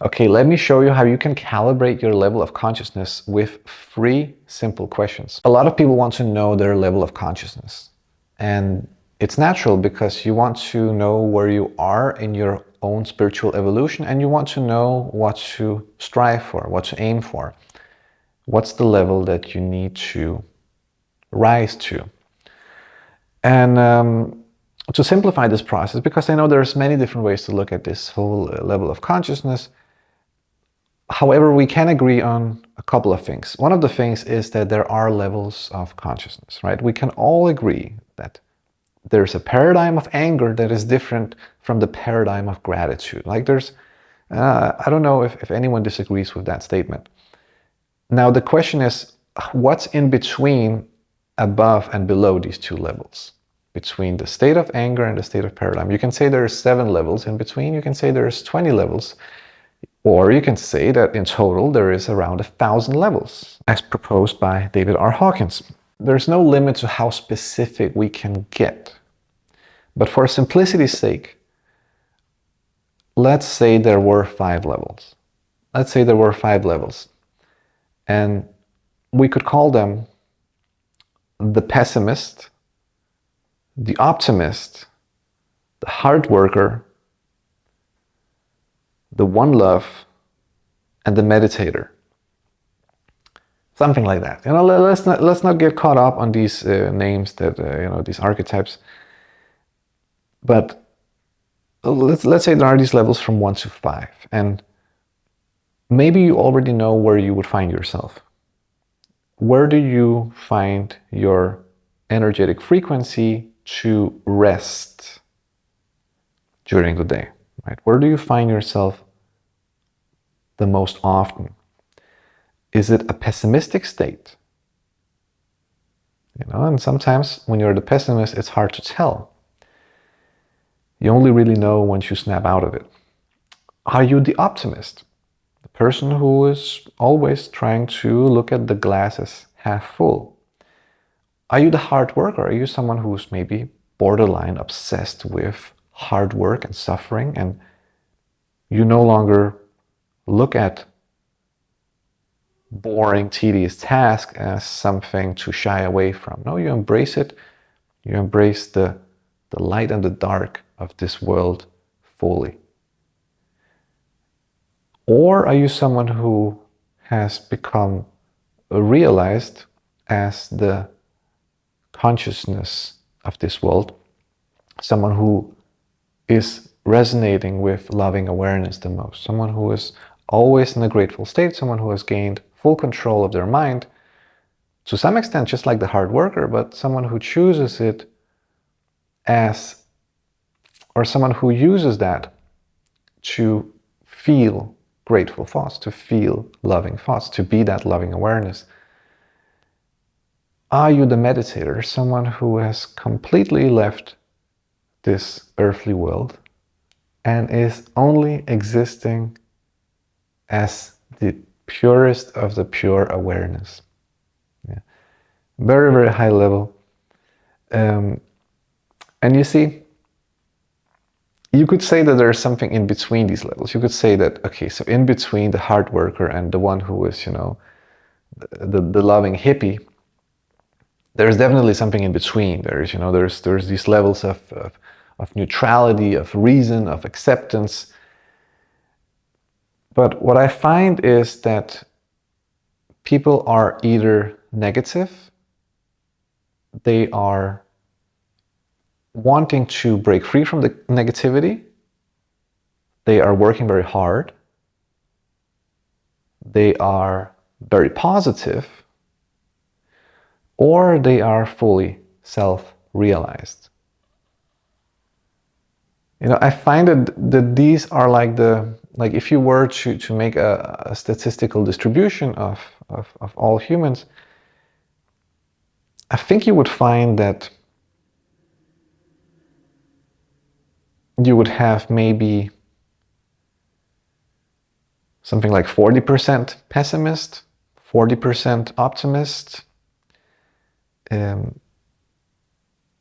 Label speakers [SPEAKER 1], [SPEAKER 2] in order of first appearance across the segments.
[SPEAKER 1] Okay, let me show you how you can calibrate your level of consciousness with 3 simple questions. A lot of people want to know their level of consciousness. And it's natural because you want to know where you are in your own spiritual evolution, and you want to know what to strive for, what to aim for. What's the level that you need to rise to? And to simplify this process, because I know there's many different ways to look at this whole level of consciousness. However, we can agree on a couple of things. One of the things is that there are levels of consciousness, right? We can all agree that there's a paradigm of anger that is different from the paradigm of gratitude. Like I don't know if anyone disagrees with that statement. Now, the question is, what's in between, above and below these 2 levels? Between the state of anger and the state of paradigm. You can say there's 7 levels in between. You can say there's 20 levels. Or you can say that in total there is around 1,000 levels, as proposed by David R. Hawkins. There's no limit to how specific we can get. But for simplicity's sake, let's say there were 5 levels. Let's say there were 5 levels. And we could call them the pessimist, the optimist, the hard worker, the one love, and the meditator. Something like that. You know, let's not get caught up on these names that these archetypes. But let's say there are these levels from 1 to 5, and maybe you already know where you would find yourself. Where do you find your energetic frequency to rest during the day? Right? Where do you find yourself the most often? Is it a pessimistic state? And sometimes when you're the pessimist, it's hard to tell. You only really know once you snap out of it. Are you the optimist? The person who is always trying to look at the glass as half full. Are you the hard worker? Are you someone who's maybe borderline obsessed with hard work and suffering, and you no longer look at boring, tedious task as something to shy away from? No, you embrace it. You embrace the light and the dark of this world fully. Or are you someone who has become realized as the consciousness of this world, someone who is resonating with loving awareness the most, someone who is always in a grateful state, someone who has gained full control of their mind, to some extent just like the hard worker, but someone who chooses it as, or someone who uses that to feel grateful thoughts, to feel loving thoughts, to be that loving awareness. Are you the meditator, someone who has completely left this earthly world and is only existing as the purest of the pure awareness? Yeah. Very, very high level. And you see, you could say that there's something in between these levels. You could say that, okay, so in between the hard worker and the one who is, the loving hippie, there's definitely something in between. There's these levels of neutrality, of reason, of acceptance. But what I find is that people are either negative, they are wanting to break free from the negativity, they are working very hard, they are very positive, or they are fully self-realized. I find that these are like if you were to make a statistical distribution of all humans, I think you would find that you would have maybe something like 40% pessimist, 40% optimist,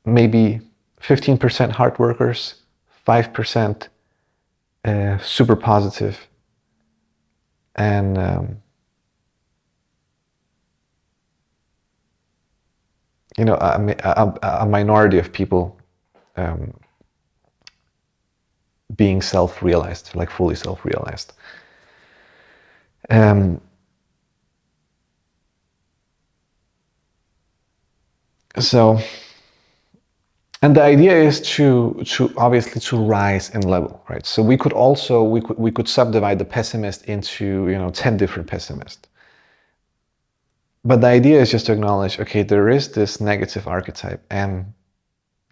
[SPEAKER 1] maybe 15% hard workers, 5% super positive, And a minority of people um, being self-realized, like fully self-realized. Um, so, and the idea is to obviously to rise in level, right? So we could also we could subdivide the pessimist into 10 different pessimists. But the idea is just to acknowledge, okay, there is this negative archetype, and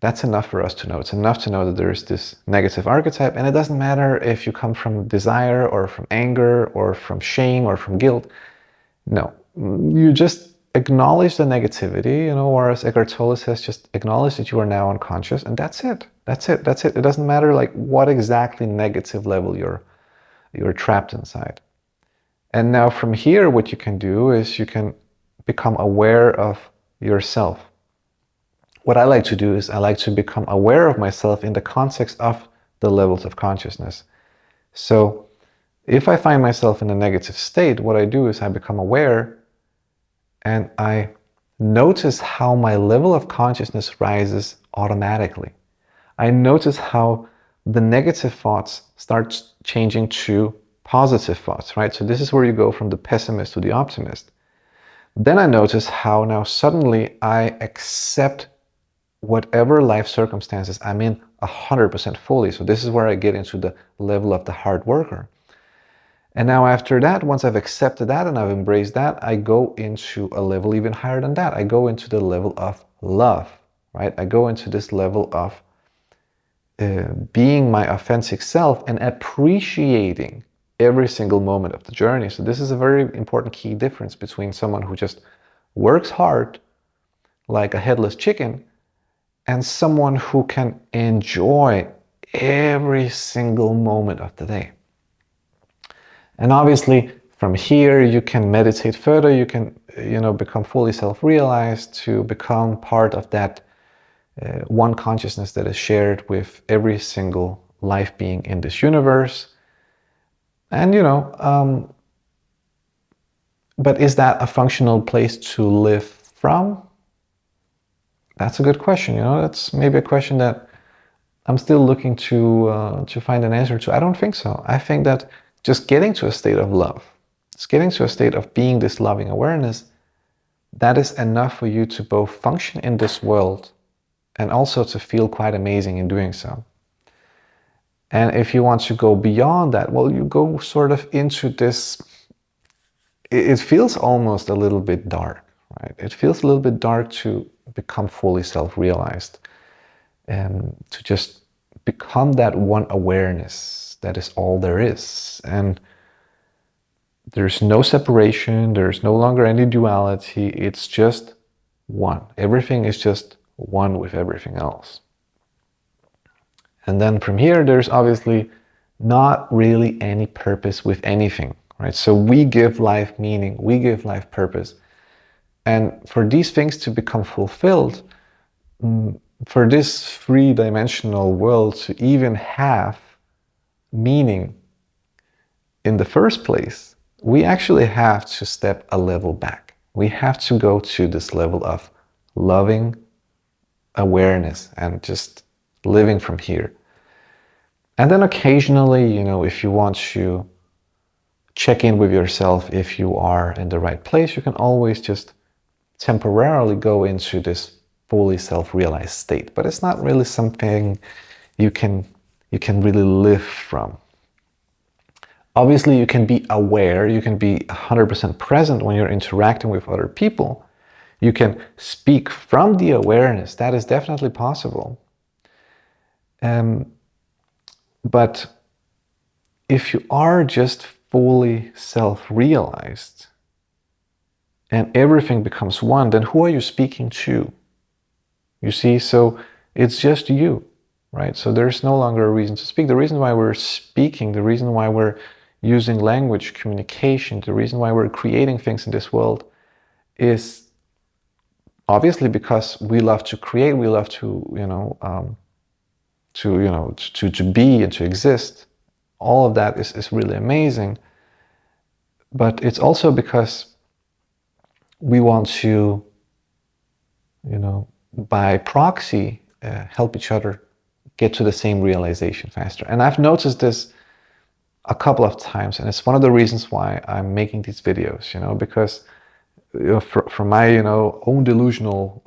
[SPEAKER 1] that's enough for us to know. It's enough to know that there is this negative archetype, and it doesn't matter if you come from desire or from anger or from shame or from guilt. No, you just acknowledge the negativity, or as Eckhart Tolle says, just acknowledge that you are now unconscious, and that's it. That's it. That's it. It doesn't matter like what exactly negative level you're trapped inside. And now from here, what you can do is you can become aware of yourself. What I like to do is I like to become aware of myself in the context of the levels of consciousness. So if I find myself in a negative state, what I do is I become aware and I notice how my level of consciousness rises automatically. I notice how the negative thoughts start changing to positive thoughts, right? So this is where you go from the pessimist to the optimist. Then I notice how now suddenly I accept whatever life circumstances I'm in 100% fully. So this is where I get into the level of the hard worker. And now after that, once I've accepted that and I've embraced that, I go into a level even higher than that. I go into the level of love, right? I go into this level of being my authentic self and appreciating every single moment of the journey. So this is a very important key difference between someone who just works hard like a headless chicken and someone who can enjoy every single moment of the day. And obviously from here you can meditate further, you can become fully self-realized, to become part of that one consciousness that is shared with every single life being in this universe. And but is that a functional place to live from? That's a good question. That's maybe a question that I'm still looking to find an answer to. I don't think so. I think that just getting to a state of love, just getting to a state of being this loving awareness, that is enough for you to both function in this world and also to feel quite amazing in doing so. And if you want to go beyond that, well, you go sort of into this, it feels almost a little bit dark, right? It feels a little bit dark to become fully self-realized and to just become that one awareness that is all there is. And there's no separation, there's no longer any duality, it's just one. Everything is just one with everything else. And then from here, there's obviously not really any purpose with anything, right? So we give life meaning, we give life purpose. And for these things to become fulfilled, for this three-dimensional world to even have meaning in the first place, we actually have to step a level back. We have to go to this level of loving awareness and just living from here. And then occasionally, if you want to check in with yourself, if you are in the right place, you can always just temporarily go into this fully self-realized state. But it's not really something you can really live from. Obviously, you can be aware, you can be 100% present when you're interacting with other people. You can speak from the awareness. That is definitely possible. But if you are just fully self-realized and everything becomes one, then who are you speaking to? You see, so it's just you, right? So there's no longer a reason to speak. The reason why we're speaking, the reason why we're using language, communication, the reason why we're creating things in this world is obviously because we love to create, we love to, to be and to exist. All of that is really amazing. but it's also because we want to, by proxy, help each other get to the same realization faster. And I've noticed this a couple of times, and it's one of the reasons why I'm making these videos, because from my own delusional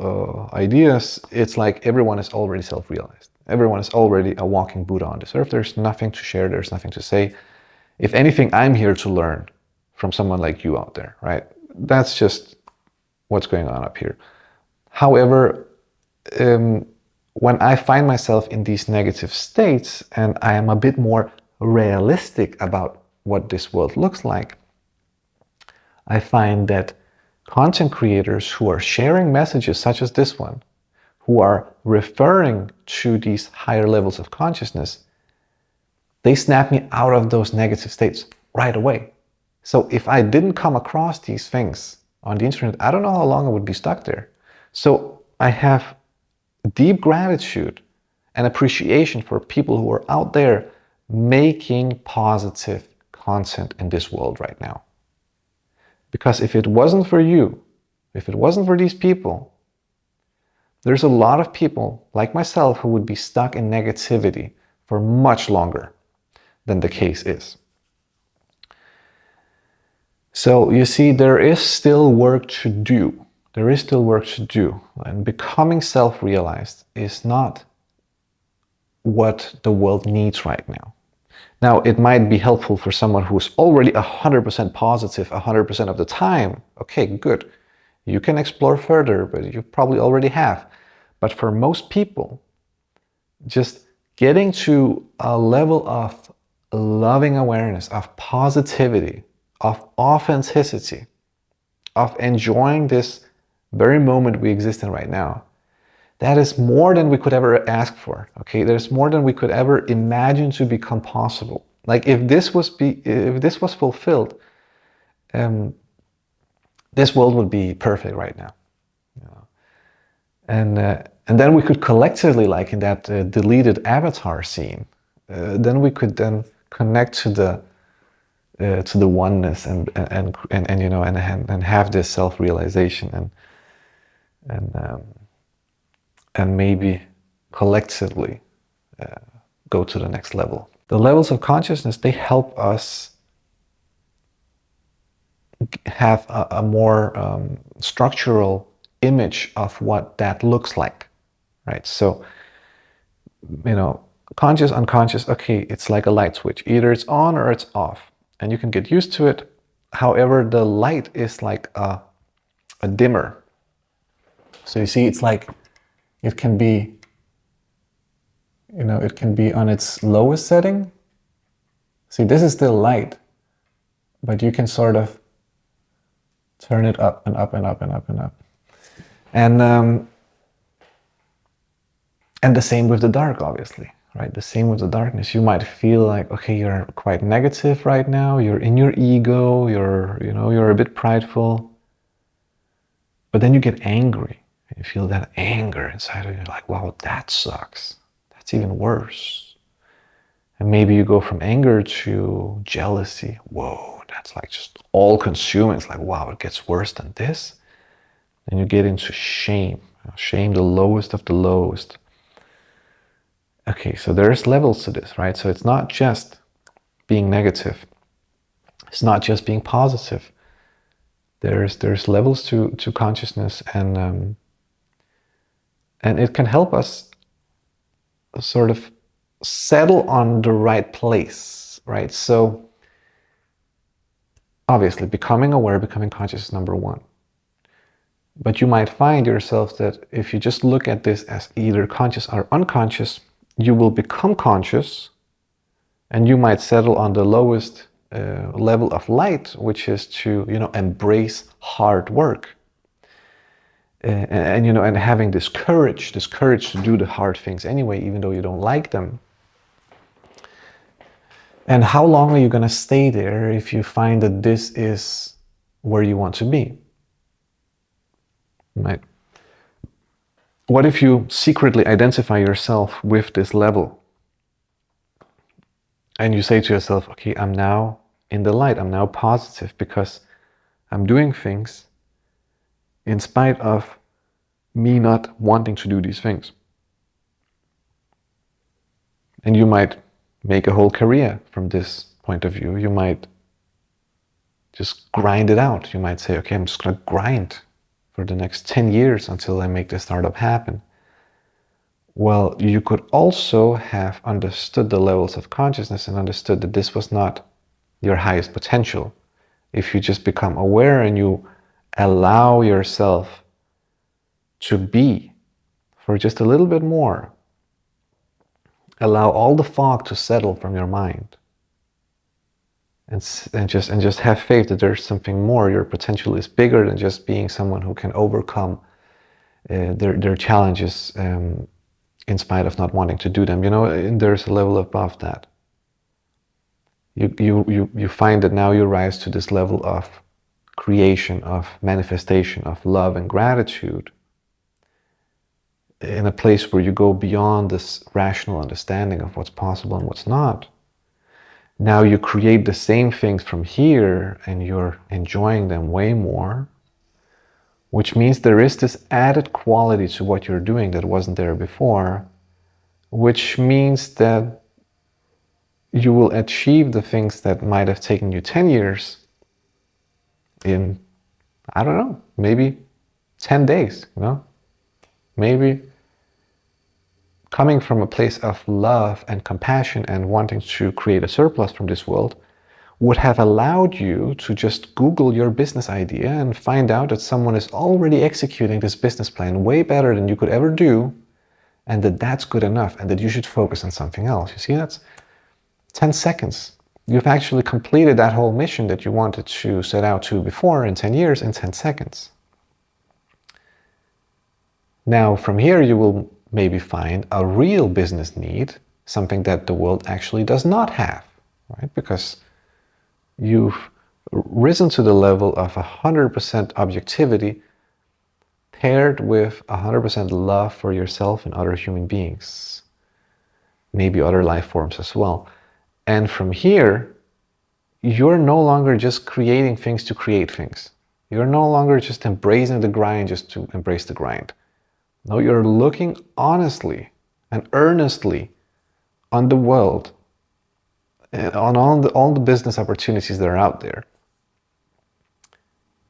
[SPEAKER 1] ideas, it's like everyone is already self-realized. Everyone is already a walking Buddha on this earth. There's nothing to share. There's nothing to say. If anything, I'm here to learn from someone like you out there, right? That's just what's going on up here. However, when I find myself in these negative states and I am a bit more realistic about what this world looks like, I find that content creators who are sharing messages such as this one, who are referring to these higher levels of consciousness, they snap me out of those negative states right away. So if I didn't come across these things on the internet, I don't know how long I would be stuck there. So I have deep gratitude and appreciation for people who are out there making positive content in this world right now. Because if it wasn't for you, if it wasn't for these people, there's a lot of people like myself who would be stuck in negativity for much longer than the case is. So you see, there is still work to do. There is still work to do. And becoming self-realized is not what the world needs right now. Now, it might be helpful for someone who's already 100% positive 100% of the time. Okay, good. You can explore further, but you probably already have. But for most people, just getting to a level of loving awareness, of positivity, of authenticity, of enjoying this very moment we exist in right now, that is more than we could ever ask for. Okay, there's more than we could ever imagine to become possible. Like if this was fulfilled, this world would be perfect right now. And then we could collectively, like in that deleted Avatar scene, then we could then connect to the oneness and have this self-realization and maybe collectively go to the next level. The levels of consciousness, they help us have a more structural image of what that looks like, right? So, conscious, unconscious, okay, it's like a light switch. Either it's on or it's off, and you can get used to it. However, the light is like a dimmer. So you see, it's like it can be, it can be on its lowest setting. See, this is still light, but you can sort of turn it up and up and up and up and up. And the same with the dark, obviously, right? The same with the darkness. You might feel like, okay, you're quite negative right now. You're in your ego. You're a bit prideful. But then you get angry. And you feel that anger inside of you. Like, wow, that sucks. That's even worse. And maybe you go from anger to jealousy. Whoa, that's like just all consuming. It's like, wow, it gets worse than this. And you get into shame. Shame, the lowest of the lowest. Okay, so there's levels to this, right? So it's not just being negative. It's not just being positive. There's levels to consciousness, and it can help us sort of settle on the right place, right? So obviously, becoming aware, becoming conscious is number one. But you might find yourself that if you just look at this as either conscious or unconscious, you will become conscious and you might settle on the lowest level of light, which is to, embrace hard work. And having this courage to do the hard things anyway, even though you don't like them. And how long are you going to stay there if you find that this is where you want to be? Right? What if you secretly identify yourself with this level? And you say to yourself, okay, I'm now in the light. I'm now positive because I'm doing things in spite of me not wanting to do these things. And you might make a whole career from this point of view. You might just grind it out. You might say, okay, I'm just going to grind for the next 10 years until I make this startup happen. Well, you could also have understood the levels of consciousness and understood that this was not your highest potential. If you just become aware and you allow yourself to be for just a little bit more, allow all the fog to settle from your mind, and just have faith that there's something more. Your potential is bigger than just being someone who can overcome their challenges in spite of not wanting to do them. You know, and there's a level above that. You find that now you rise to this level of creation, of manifestation, of love and gratitude, in a place where you go beyond this rational understanding of what's possible and what's not. Now you create the same things from here and you're enjoying them way more, which means there is this added quality to what you're doing that wasn't there before, which means that you will achieve the things that might have taken you 10 years in, I don't know, maybe 10 days, you know? Maybe coming from a place of love and compassion and wanting to create a surplus from this world would have allowed you to just Google your business idea and find out that someone is already executing this business plan way better than you could ever do, and that that's good enough and that you should focus on something else. You see, that's 10 seconds. You've actually completed that whole mission that you wanted to set out to before in 10 years in 10 seconds. Now, from here, you will maybe find a real business need, something that the world actually does not have, right? Because you've risen to the level of 100% objectivity paired with 100% love for yourself and other human beings, maybe other life forms as well. And from here, you're no longer just creating things to create things. You're no longer just embracing the grind just to embrace the grind. No, you're looking honestly and earnestly on the world and on all the business opportunities that are out there.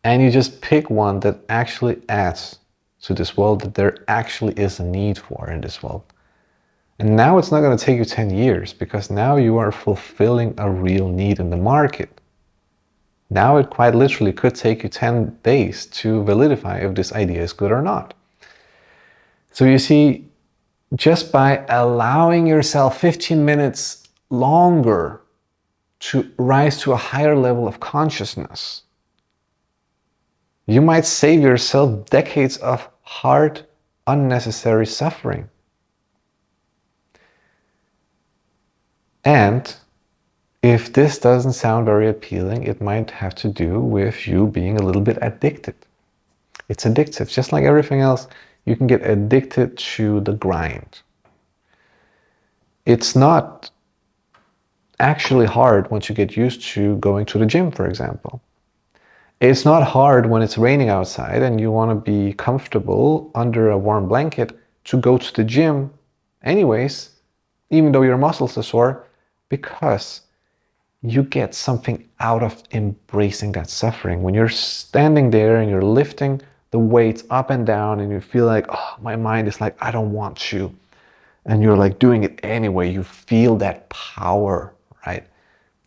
[SPEAKER 1] And you just pick one that actually adds to this world, that there actually is a need for in this world. And now it's not going to take you 10 years because now you are fulfilling a real need in the market. Now it quite literally could take you 10 days to validify if this idea is good or not. So you see, just by allowing yourself 15 minutes longer to rise to a higher level of consciousness, you might save yourself decades of hard, unnecessary suffering. And if this doesn't sound very appealing, it might have to do with you being a little bit addicted. It's addictive, just like everything else. You can get addicted to the grind. It's not actually hard once you get used to going to the gym, for example. It's not hard when it's raining outside and you want to be comfortable under a warm blanket to go to the gym anyways, even though your muscles are sore, because you get something out of embracing that suffering. When you're standing there and you're lifting the weights up and down and you feel like, oh, my mind is like, I don't want to. And you're like doing it anyway, you feel that power, right?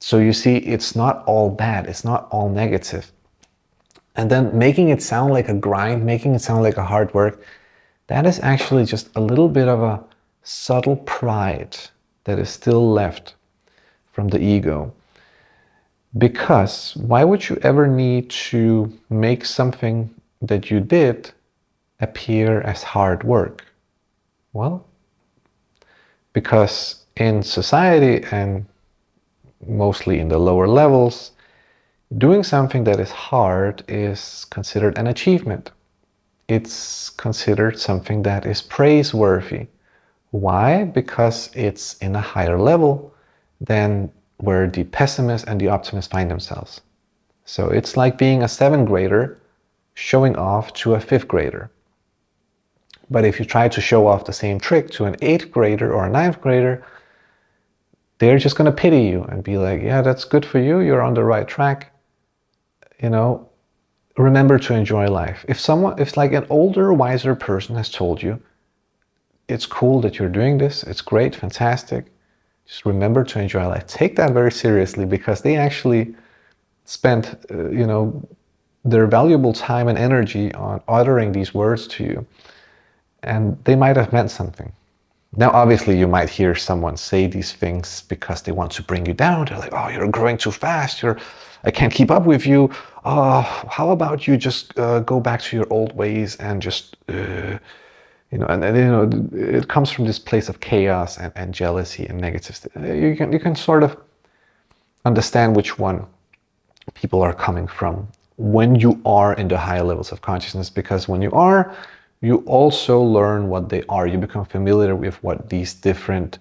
[SPEAKER 1] So you see, it's not all bad, it's not all negative. And then making it sound like a grind, making it sound like a hard work, that is actually just a little bit of a subtle pride that is still left from the ego. Because why would you ever need to make something that you did appear as hard work? Well, because in society and mostly in the lower levels, doing something that is hard is considered an achievement. It's considered something that is praiseworthy. Why? Because it's in a higher level than where the pessimist and the optimist find themselves. So it's like being a 7th grader showing off to a 5th grader. But if you try to show off the same trick to an 8th grader or a 9th grader, they're just going to pity you and be like, yeah, that's good for you. You're on the right track. You know, remember to enjoy life. If like an older, wiser person has told you, it's cool that you're doing this, it's great, fantastic, just remember to enjoy life. Take that very seriously, because they actually spent, their valuable time and energy on uttering these words to you. And they might have meant something. Now, obviously, you might hear someone say these things because they want to bring you down. They're like, oh, you're growing too fast. I can't keep up with you. Oh, how about you just go back to your old ways and just, it comes from this place of chaos and jealousy and negative. You can sort of understand which one people are coming from when you are in the higher levels of consciousness, because when you are, you also learn what they are. You become familiar with what these different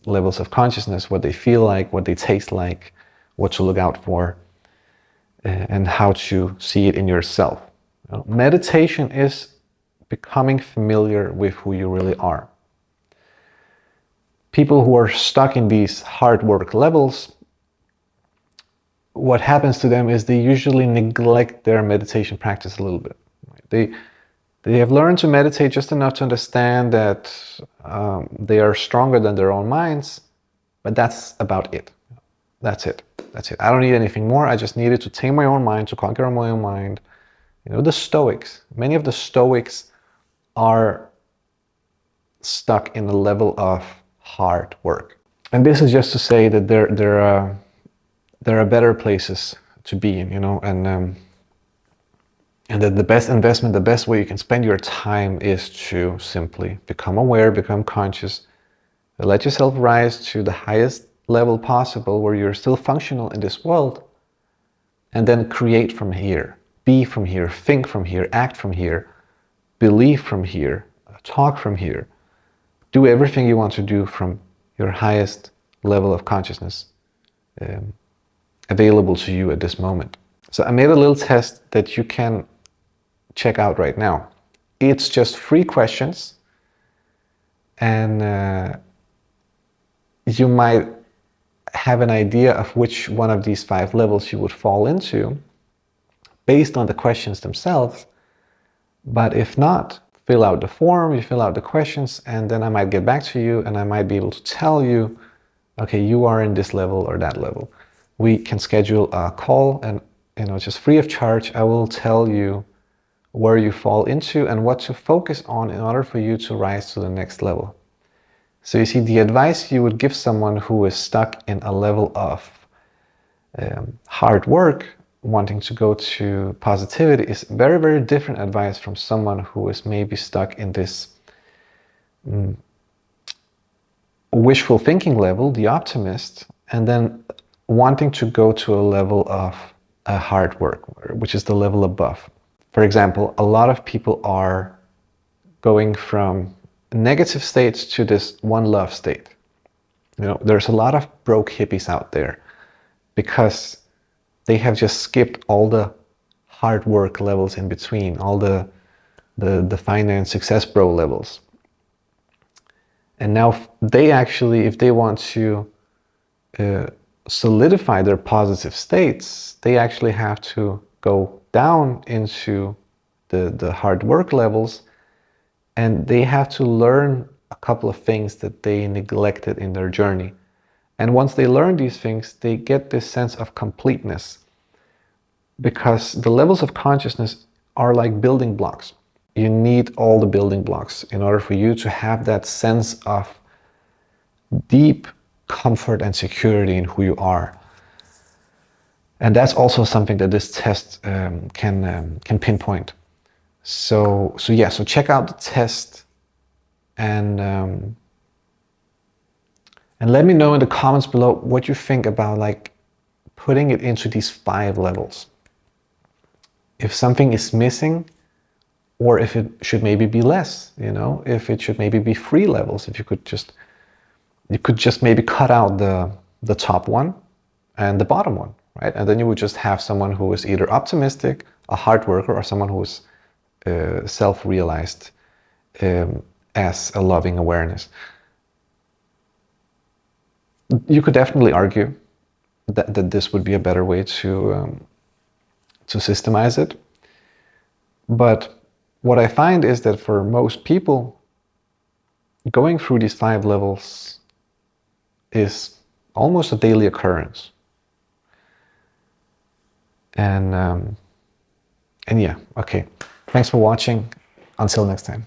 [SPEAKER 1] levels of consciousness, what they feel like, what they taste like, what to look out for, and how to see it in yourself. Meditation is becoming familiar with who you really are. People who are stuck in these hard work levels, what happens to them is they usually neglect their meditation practice a little bit. They have learned to meditate just enough to understand that they are stronger than their own minds, but that's about it. That's it. I don't need anything more. I just needed to tame my own mind, to conquer my own mind. The Stoics, many of the Stoics are stuck in a level of hard work. And this is just to say that there are better places to be in, and that the best investment, the best way you can spend your time is to simply become aware, become conscious, let yourself rise to the highest level possible where you're still functional in this world, and then create from here, be from here, think from here, act from here, believe from here, talk from here. Do everything you want to do from your highest level of consciousness available to you at this moment. So I made a little test that you can check out right now. It's just 3 questions, and you might have an idea of which one of these 5 levels you would fall into based on the questions themselves. But if not, fill out the form, you fill out the questions, and then I might get back to you and I might be able to tell you, okay, you are in this level or that level. We can schedule a call, and just free of charge, I will tell you where you fall into and what to focus on in order for you to rise to the next level. So you see, the advice you would give someone who is stuck in a level of hard work, wanting to go to positivity, is very, very different advice from someone who is maybe stuck in this wishful thinking level, the optimist, and then wanting to go to a level of hard work, which is the level above. For example, a lot of people are going from negative states to this one love state. There's a lot of broke hippies out there because they have just skipped all the hard work levels in between, all the finance success bro levels. And now they actually, if they want to solidify their positive states, they actually have to go down into the hard work levels, and they have to learn a couple of things that they neglected in their journey. And once they learn these things, they get this sense of completeness, because the levels of consciousness are like building blocks. You need all the building blocks in order for you to have that sense of deep comfort and security in who you are. And that's also something that this test can pinpoint. So check out the test, and let me know in the comments below what you think about like putting it into these 5 levels. If something is missing, or if it should maybe be less, if it should maybe be 3 levels, if you could just maybe cut out the top one and the bottom one, right? And then you would just have someone who is either optimistic, a hard worker, or someone who is self-realized as a loving awareness. You could definitely argue that this would be a better way to systemize it. But what I find is that for most people, going through these 5 levels is almost a daily occurrence. And yeah, okay. Thanks for watching. Until next time.